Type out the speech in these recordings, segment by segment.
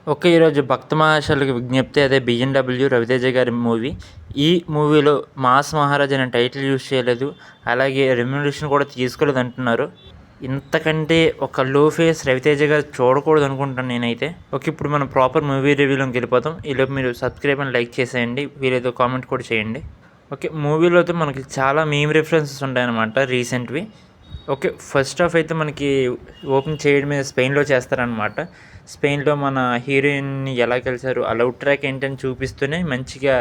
ఈరోజు భక్త మహాశయులకి విజ్ఞప్తి. అదే 'బిఎన్‌డబ్ల్యూ' రవితేజ గారి మూవీ. ఈ మూవీలో 'మాస్ మహారాజ్' అనే టైటిల్ యూజ్ చేయలేదు. అలాగే రెమ్యునరేషన్ కూడా తీసుకోలేదు అంటున్నారు. ఇంతకంటే ఒక లో ఫేస్ రవితేజ గారు చూడకూడదు అనుకుంటాను నేనైతే. ఇప్పుడు మనం ప్రాపర్ మూవీ రివ్యూలోకి వెళ్ళిపోతాం. ఈలోపు మీరు సబ్స్క్రైబ్ అండ్ లైక్ చేసేయండి. వీలైతే కామెంట్ కూడా చేయండి. మూవీలో అయితే మనకి చాలా మీమ్ రిఫరెన్సెస్ ఉంటాయన్నమాట రీసెంట్వి. ఫస్ట్ హాఫ్ అయితే మనకి ఓపెన్ చేయడమే స్పెయిన్లో చేస్తారనమాట. స్పెయిన్లో మన హీరోయిన్ని ఎలా కలిసారు, ఆ లవ్ ట్రాక్ ఏంటని చూపిస్తూనే మంచిగా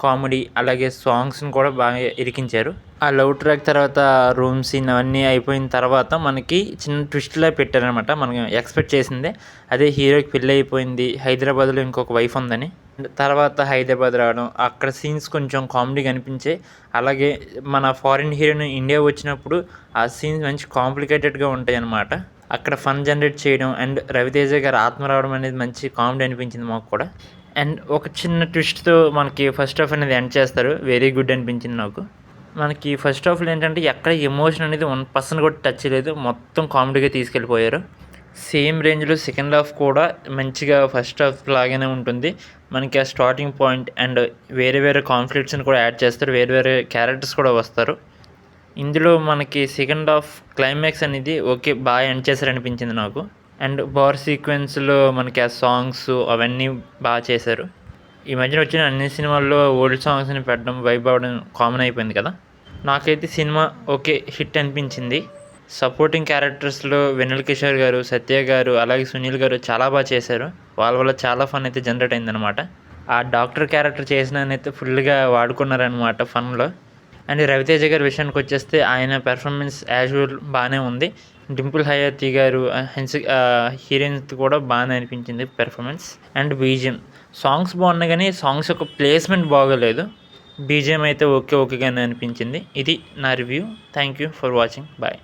కామెడీ అలాగే సాంగ్స్ని కూడా బాగా ఇరికించారు. ఆ లవ్ ట్రాక్ తర్వాత రూమ్ సీన్ అవన్నీ అయిపోయిన తర్వాత మనకి చిన్న ట్విస్ట్లా పెట్టారనమాట. మనం ఎక్స్పెక్ట్ చేసిందే. అదే హీరోకి పెళ్ళి అయిపోయింది, హైదరాబాద్లో ఇంకొక వైఫ్ ఉందని. తర్వాత హైదరాబాద్ రావడం, అక్కడ సీన్స్ కొంచెం కామెడీగా అనిపించాయి. అలాగే మన ఫారిన్ హీరోయిన్ ఇండియా వచ్చినప్పుడు ఆ సీన్స్ మంచి కాంప్లికేటెడ్గా ఉంటాయి అన్నమాట. అక్కడ ఫన్ జనరేట్ చేయడం అండ్ రవితేజ గారు ఆత్మ రావడం అనేది మంచి కామెడీ అనిపించింది మాకు కూడా. అండ్ ఒక చిన్న ట్విస్ట్తో మనకి ఫస్ట్ హాఫ్ అనేది ఎండ్ చేస్తారు. వెరీ గుడ్ అనిపించింది నాకు. మనకి ఫస్ట్ హాఫ్లో ఏంటంటే ఎక్కడ ఎమోషన్ అనేది 1% కూడా టచ్ లేదు. మొత్తం కామెడీగా తీసుకెళ్ళిపోయారు. సేమ్ రేంజ్లో సెకండ్ హాఫ్ కూడా మంచిగా ఫస్ట్ హాఫ్ లాగానే ఉంటుంది. మనకి ఆ స్టార్టింగ్ పాయింట్ అండ్ వేరే కాన్ఫ్లిక్ట్స్ని కూడా యాడ్ చేస్తారు. వేరే క్యారెక్టర్స్ కూడా వస్తారు. ఇందులో మనకి సెకండ్ హాఫ్ క్లైమాక్స్ అనేది బాగా ఎండ్ చేశారు అనిపించింది నాకు. అండ్ బార్ సీక్వెన్స్లో మనకి ఆ సాంగ్స్ అవన్నీ బాగా చేశారు. ఈ మధ్యన వచ్చిన అన్ని సినిమాల్లో ఓల్డ్ సాంగ్స్ని పెట్టడం, వైబ్ అవ్వడం కామన్ అయిపోయింది కదా. నాకైతే సినిమా హిట్ అనిపించింది. సపోర్టింగ్ క్యారెక్టర్స్లో వెన్నెల కిషోర్ గారు, సత్య గారు, అలాగే సునీల్ గారు చాలా బాగా చేశారు. వాళ్ళ వల్ల చాలా ఫన్ అయితే జనరేట్ అయిందనమాట. ఆ డాక్టర్ క్యారెక్టర్ చేసినైతే ఫుల్గా వాడుకున్నారనమాట ఫన్లో. అండ్ రవితేజ గారి విషయానికి వచ్చేస్తే ఆయన పెర్ఫార్మెన్స్ యాజువల్ బాగానే ఉంది. డింపుల్ హయాతి గారు హీరోయిన్స్ కూడా బాగానే అనిపించింది పెర్ఫార్మెన్స్. అండ్ బీజిఎం సాంగ్స్ బాగున్నాయి కానీ సాంగ్స్ యొక్క ప్లేస్మెంట్ బాగోలేదు. బీజిఎం అయితే ఓకేగానే అనిపించింది. ఇది నా review. Thank you for watching. Bye.